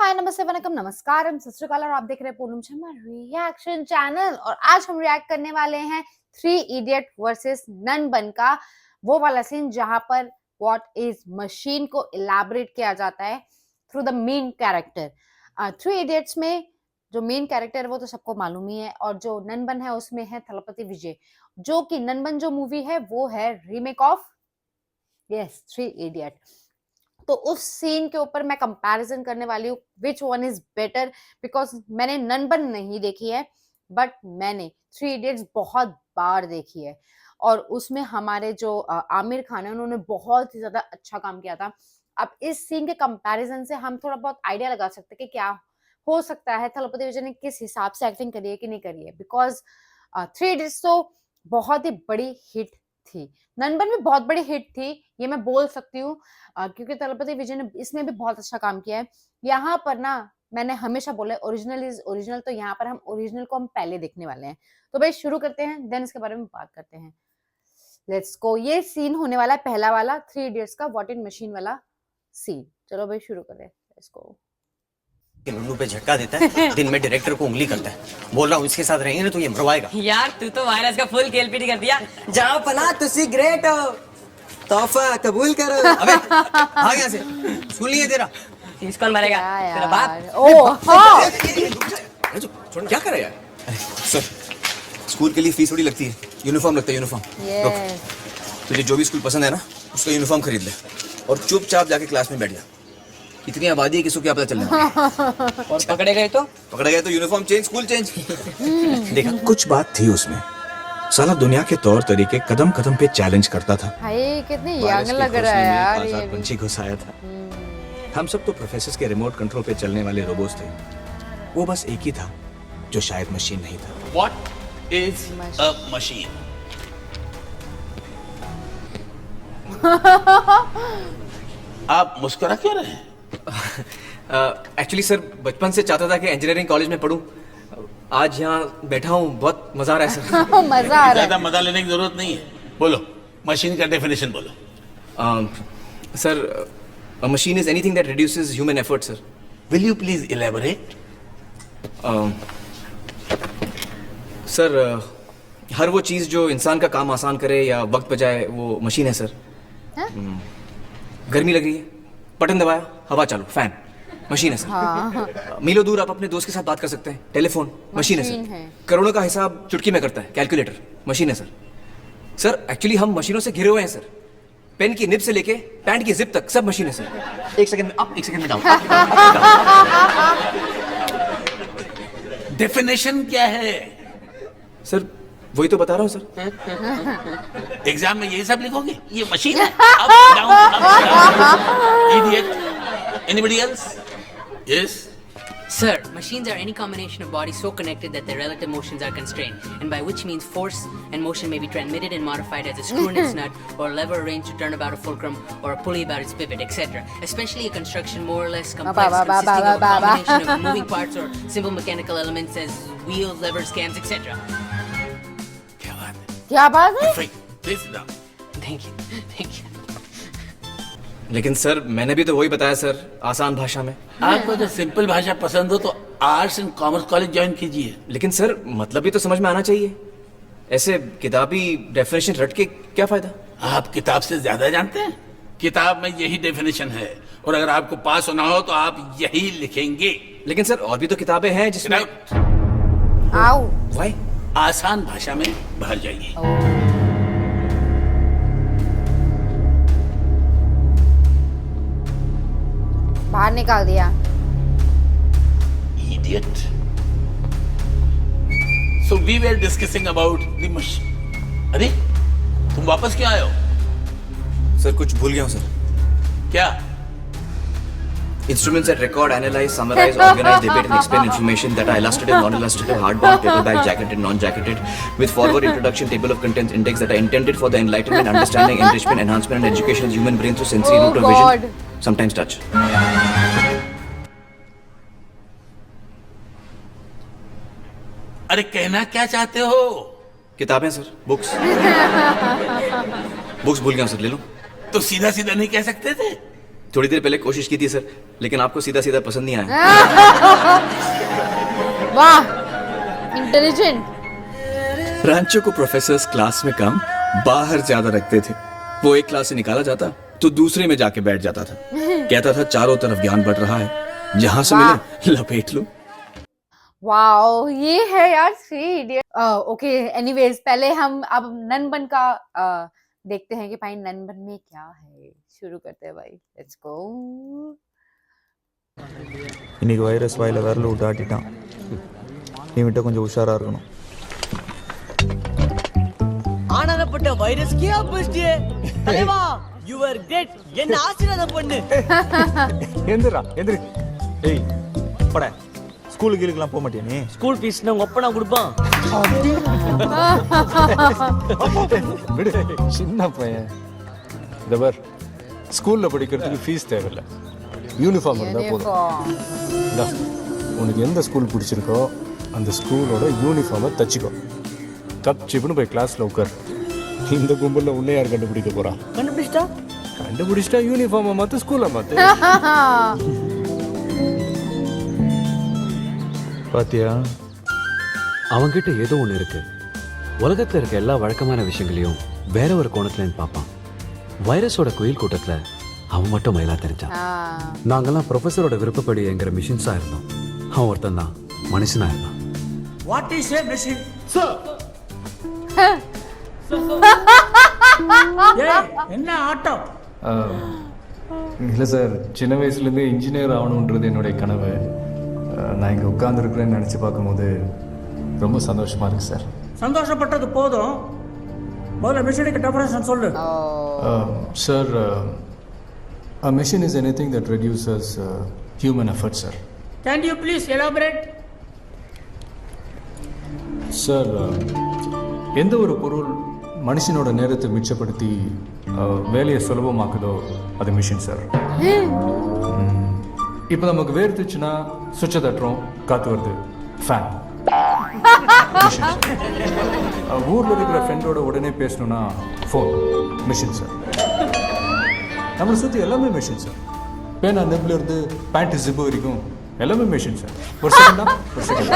हाय नमस्ते वनकम नमस्कारम सत श्री अकाल और आप देख रहे हैं पूनम शर्मा रिएक्शन चैनल। और आज हम रिएक्ट करने वाले हैं थ्री इडियट वर्सेस नन बन का वो वाला सीन जहां पर व्हाट इज मशीन को इलैबोरेट किया जाता है through the main character. Three idiots में जो मेन कैरेक्टर है वो तो सबको मालूम ही है, और जो नन बन है उसमें है थलपति विजय, जो कि नन बन जो मूवी है वो है remake of yes three idiot. तो उस सीन के ऊपर मैं कंपैरिजन करने वाली हूँ which one is better, because मैंने नन बन नहीं देखी है बट मैंने थ्री इडियट्स बहुत बार देखी है, और उसमें हमारे जो आमिर खान है उन्होंने बहुत ही ज्यादा अच्छा काम किया था। अब इस सीन के कंपैरिजन से हम थोड़ा बहुत आइडिया लगा सकते हैं कि क्या हो सकता है, थलपति विजय ने किस हिसाब से एक्टिंग करी है कि नहीं करी है, बिकॉज थ्री इडियट्स तो बहुत ही बड़ी हिट थी, ननबन भी बहुत बड़ी हिट थी, ये मैं बोल सकती हूँ क्योंकि थलपति विजय ने इसमें भी बहुत अच्छा काम किया है। यहाँ पर ना मैंने हमेशा बोला है ओरिजिनल इज ओरिजिनल, तो यहाँ पर हम ओरिजिनल को हम पहले देखने वाले हैं। तो भाई शुरू करते हैं, देन इसके बारे में बात करते हैं। Let's go. ये सीन होने वाला है पहला वाला थ्री इडियट्स का व्हाट इन मशीन वाला सीन। चलो भाई शुरू करें, लेट्स गो। लुल्लू पे झटका देता है, दिन में डायरेक्टर को उंगली करता है। बोल रहा हूँ इसके साथ रहेंगे ना तो ये मरवाएगा। यार तू तो वायरस का फुल खेल-पीटी कर दिया। जाओ पना तुसी ग्रेट हो, तोहफा कबूल करो। अबे हाँ यहाँ से सुन लिए तेरा फीस कौन भरेगा? तेरा बाप। ओ हाँ क्या कर रहा है यार? सर स्कूल के लिए फीस थोड़ी लगती है, यूनिफॉर्म लगता है यूनिफॉर्म। यस तुझे जो भी स्कूल पसंद है ना उसका यूनिफॉर्म खरीद ले और चुपचाप जाके क्लास में बैठ जा। इतनी आबादी है किसको क्या पता चलने वाला। और पकड़े गए तो यूनिफॉर्म चेंज, स्कूल चेंज। देखा कुछ बात थी उसमें, साला दुनिया के तौर तरीके कदम कदम पे चैलेंज करता था। भाई कितनी वायरस यंग के लग रहा है घोंसले में यार आजाद ये भी। पंछी घुसाया था। हम सब तो प्रोफेसर के रिमोट कंट्रोल पे चलने वाले रोबोट्स थे, वो बस एक ही था जो शायद मशीन नहीं था। What is a machine? आप मुस्कुरा क्यों रहे हैं? एक्चुअली सर बचपन से चाहता था कि इंजीनियरिंग कॉलेज में पढूं। आज यहाँ बैठा हूँ, बहुत मजा आ रहा है सर। मजा आ रहा ज्यादा है। मजा लेने की जरूरत नहीं है। बोलो मशीन का डेफिनेशन बोलो। Sir a machine is anything that reduces human effort, sir. Will you please elaborate? Sir हर वो चीज़ जो इंसान का काम आसान करे या वक्त बचाए वो मशीन है सर। गर्मी लग रही है, बटन दबाया, हवा चालू, फैन, मशीन है सर। मीलों दूर आप अपने दोस्त के साथ बात कर सकते हैं, टेलीफोन, मशीन है मशीन सर। है। करोड़ों का हिसाब चुटकी में करता है, कैलकुलेटर, मशीन है सर। सर एक्चुअली हम मशीनों से घिरे हुए हैं सर। पेन की निब से लेके पैंट की जिप तक सब मशीन है सर। एक सेकंड में अप, एक सेकंड में डाउन। डेफिनेशन क्या है? सर वही तो बता रहा हूँ सर। एग्जाम में यही सब लिखोगे? ये मशीन है? Up down idiot. Anybody else? Yes Sir, machines are any combination of bodies so connected that their relative motions are constrained, and by which means force and motion may be transmitted and modified as a screw in its nut, or a lever arranged to turn about a fulcrum, or a pulley about its pivot, etc. Especially a construction more or less complex, consisting of a combination of moving parts or simple mechanical elements as wheels, levers, cams, etc. क्या बात है? क्या बात है? Perfect. Please sit down. Thank you, thank you. लेकिन sir मैंने भी तो वही बताया सर, आसान भाषा में। आपको तो सिंपल भाषा पसंद हो तो arts and commerce college join कीजिए। लेकिन सर मतलब भी तो समझ में आना चाहिए, ऐसे किताबी डेफिनेशन रट के क्या फायदा। आप किताब से ज्यादा जानते हैं। किताब में यही डेफिनेशन है, और अगर आपको पास होना हो तो आप यही लिखेंगे। लेकिन सर और भी तो किताबें हैं जिसमें आओ वाई आसान भाषा में बाहर जाइए। बाहर निकाल दिया। Idiot. So we were discussing about the machine. अरे तुम वापस क्यों आए हो? सर कुछ भूल गया हूँ सर। क्या? instruments that record, analyze, summarize, organize, debate and explain information that are illustrative, non-illustrative, hardbound, paperback, jacketed, non-jacketed, with forward introduction, table of contents, index that are intended for the enlightenment, understanding, enrichment, enhancement and education of human brain through sensory route of vision, sometimes touch. अरे कहना क्या चाहते हो? किताबें sir, books. Books भूल गया हूँ sir, ले लो। तो सीधा सीधा नहीं कह सकते थे? थोड़ी देर पहले कोशिश की थी सर, लेकिन आपको सीधा सीधा पसंद नहीं आया. वाह, इंटेलिजेंट. रांचो को प्रोफेसर्स क्लास में कम बाहर ज्यादा रखते थे. वो एक क्लास से निकाला जाता तो दूसरे में जाके बैठ जाता था. कहता था चारों तरफ ज्ञान बढ़ रहा है, जहां से मिले लपेट लो. वाओ, ये है यार 3 इडियट. ओके, एनीवेज पहले हम अब ननबन का देखते हैं कि भाई ननबन में क्या है. शुरू करते हैं भाई, लेट्स गो. இன்னைக்கு வைரஸ் வாயில விரல விட்டு ஆட்டிட்டான். இவன்கிட்ட கொஞ்சம் உஷாரா இருக்கணும். ஆனந்தப்பட்ட வைரஸ்க்கே ஆப்போசிட்டியே தலைவா யூ ஆர் கிரேட் என்ன ஆசீர்வாதம் பண்ணு. எந்திரா எந்திரி. ஏய் பட ஸ்கூலுக்கு கீழுக்கெல்லாம் போக மாட்டியா நீ? ஸ்கூல் ஃபீஸ்னா உங்க அப்பா நான் கொடுப்பான். விடு, சின்ன பையன். இந்த பார், ஸ்கூல்ல படிக்கிறதுக்கு ஃபீஸ் தேவையில்லை, யூனிஃபார்ம் இருந்தா போதும். இந்தா, உனக்கு எந்த ஸ்கூல் பிடிச்சிருக்கோ அந்த ஸ்கூலோட யூனிஃபார்மை தச்சுக்கோ. கப் சிப்புன்னு போய் கிளாஸ்ல உட்கார். இந்த கும்பல்ல உன்னை யார் கண்டுபிடிக்க போறா? கண்டுபிடிச்சிட்டா யூனிஃபார்மை மாத்து, ஸ்கூல்ல மாத்து. பாத்தியா, அவன்கிட்ட ஏதோ ஒன்று இருக்கு. உலகத்துல இருக்க எல்லா வழக்கமான விஷயங்களையும் வேற ஒரு கோணத்துல இருந்து பார்ப்பான். வைரஸோட குயில் கூட்டத்துல அவன் மட்டும் மயிலா தெரிஞ்சான். நாங்கெல்லாம் ப்ரொஃபஸரோட விருப்பப்படி எங்கிற மிஷின்ஸா இருந்தோம். அவன் ஒருத்தன் தான் மனுஷனா இருந்தான். What is a machine? என்ன ஆட்டம்? இல்லை சார், சின்ன வயசுலேருந்து இன்ஜினியர் ஆகணுன்றது என்னுடைய கனவு. நான் இங்கே உட்காந்துருக்குறேன்னு நினச்சி பார்க்கும்போது ரொம்ப சந்தோஷமாக இருக்குது சார். சந்தோஷப்பட்டது போதும், முதல்ல மிஷினுக்கு டெஃபினேஷன் சொல்லு. Sir, a machine is anything that reduces human effort, sir. Can you please elaborate? Sir, எந்த ஒரு பொருள் மனுஷனோட நேரத்தை மிச்சப்படுத்தி வேலையை சுலபமாக்குதோ அது மிஷின் சார். இப்போ நமக்கு வேர்த்துச்சுன்னா சுவிட்சை தட்டுறோம், காற்று வருது, ஃபேன். ஊரில் இருக்கிற ஃப்ரெண்டோட உடனே பேசணும்னா ஃபோன், மிஷின் சார். நம்மளை சுற்றி எல்லாமே மிஷின் சார். பேனா நெப்பில் இருந்து பேண்ட் ஜிப்பு வரைக்கும் எல்லாமே மிஷின் சார். ஒரு செகண்டா, ஒரு செகண்ட்.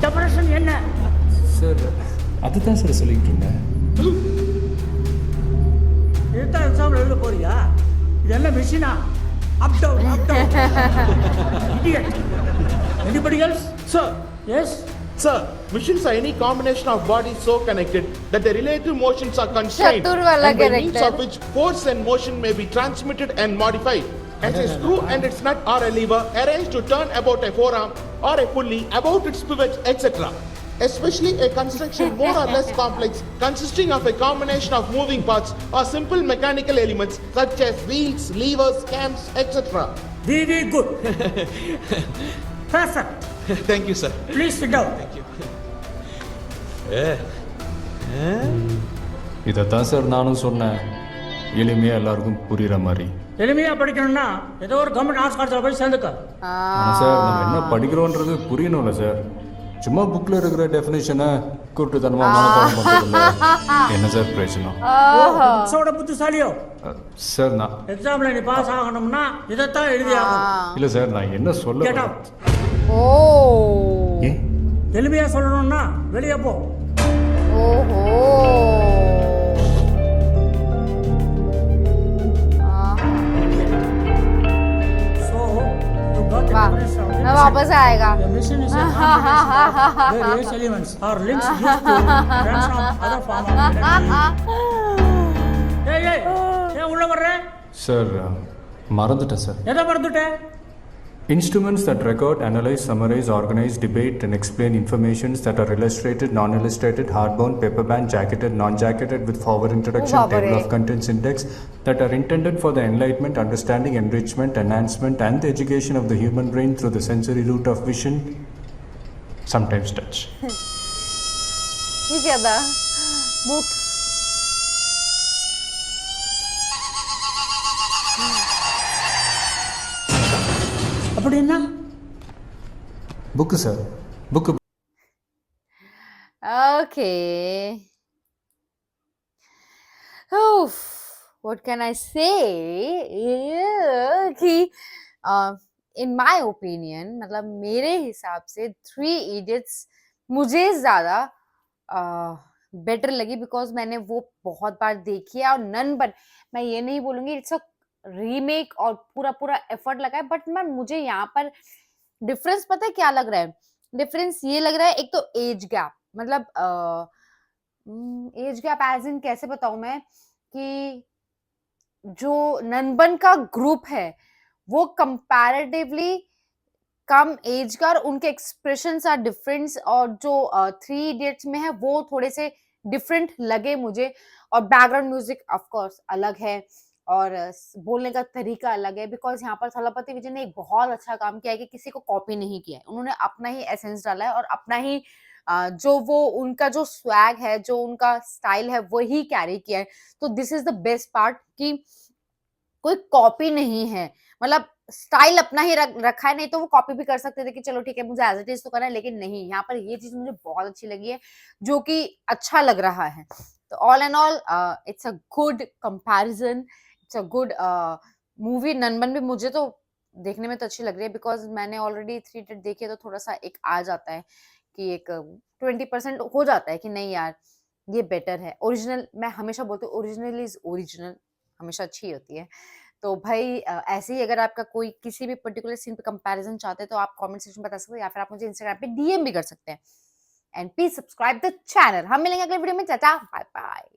டெஃபினேஷன் என்ன சார்? அதுதான் சார் சொல்லிட்டு இருந்தேன். இதுதான் எக்ஸாம்ல எழுத போறியா? இது என்ன மிஷினா? Up down up down. Idiot. Anybody else? Sir. Yes. Sir, machines are any combination of bodies so connected that the relative motions are constrained, Chatur wala and by means character. of which force and motion may be transmitted and modified. As a screw and its nut or a lever arranged to turn about a forearm or a pulley about its pivot, etc. Especially a construction more or less complex, consisting of a combination of moving parts or simple mechanical elements such as wheels, levers, cams, etc. Very good. Perfect. Thank you, sir. Please sit down. Thank you. இதைத்தான் sir நானும் சொன்னேன், எளிமையாக எல்லாருக்கும் புரிகிற மாதிரி. எளிமையா படிக்கணும்னா ஏதோ ஒரு கவர்மெண்ட் ஆர்ட்ஸ் காலேஜில் போய் சேர்ந்துக்க. ஆனால் சார், நம்ம என்ன படிக்கிறோன்றது புரியணும்ல சார். சும்மா புக்கில் இருக்கிற டெஃபினேஷனை கூட்டுத்தனமாக மனப்பாடம் பண்ணுறதில்ல. என்ன சார் பிரச்சனை? புக்ஸோட புத்திசாலியோ? சார், நான் எக்ஸாம்ல நீ பாஸ் ஆகணும்னா இதைத்தான் எழுதி ஆகணும். இல்லை சார், நான் என்ன சொல்ல Get out. ஓ, ஏன்? எளிமையா சொல்லணும்னா வெளியே போ. ஓஹோ. So you got the वाह, definition of मैं machine. वापस आएगा. The machine is a combination of various elements or links used to transform other form of energy. ஏய் ஏய், ஏன் உள்ள வர்ற? சார், மறந்துட்டேன் சார். எதை மறந்துட்ட? Instruments that record, analyze, summarize, organize, debate and explain informations that are illustrated, non-illustrated, hardbound, paperbound, jacketed, non-jacketed with forward introduction, Oh, table babare. of contents index that are intended for the enlightenment, understanding, enrichment, enhancement and the education of the human brain through the sensory route of vision, sometimes touch. ये क्या था? Book. அப்படின்னா book sir, book. Okay. What can I से कि in my opinion, मतलब मेरे हिसाब से थ्री इडियट्स मुझे ज्यादा बेटर लगी, बिकॉज मैंने वो बहुत बार देखी है। और नन बन, मैं ये नहीं बोलूंगी इट्स अ रीमेक और पूरा पूरा एफर्ट लगा है, बट मैं मुझे यहाँ पर डिफरेंस पता है क्या लग रहा है? डिफरेंस ये लग रहा है, एक तो एज गैप, मतलब एज गैप एज इन कैसे बताऊं मैं, कि जो ननबन का ग्रुप है वो कंपैरेटिवली कम एज का, और उनके एक्सप्रेशंस आर डिफरेंट, और जो थ्री इडियट्स में है वो थोड़े से डिफरेंट लगे मुझे। और बैकग्राउंड म्यूजिक ऑफ कोर्स अलग है, और बोलने का तरीका अलग है, बिकॉज यहाँ पर थलपति विजय ने एक बहुत अच्छा काम किया है कि किसी को कॉपी नहीं किया है, उन्होंने अपना ही एसेंस डाला है और अपना ही जो वो उनका जो स्वैग है, जो उनका स्टाइल है, वही कैरी किया है। तो this is the best part कि कोई कॉपी नहीं है, मतलब स्टाइल अपना ही रखा है। नहीं तो वो कॉपी भी कर सकते थे कि चलो ठीक है मुझे एज इट इज तो करना है, लेकिन नहीं, यहाँ पर ये चीज मुझे बहुत अच्छी लगी है, जो कि अच्छा लग रहा है। तो all and all it's a good comparison, it's a good movie. Nanban भी मुझे तो देखने में तो अच्छी लग रही है, बिकॉज मैंने ऑलरेडी थ्री इडियट देखी है, तो थोड़ा सा एक आ जाता है कि एक 20% हो जाता है कि नहीं यार ये बेटर है। ओरिजिनल, मैं हमेशा बोलती हूँ ओरिजिनल इज ओरिजिनल, हमेशा अच्छी होती है। तो भाई ऐसे ही अगर आपका कोई किसी भी पर्टिकुलर सीन पे कंपैरिजन चाहते हैं तो आप कमेंट सेक्शन में बता सकते हो, या फिर आप मुझे इंस्टाग्राम पे डीएम भी कर सकते हैं। And please subscribe the channel. हम मिलेंगे अगले वीडियो में। Tata, bye bye.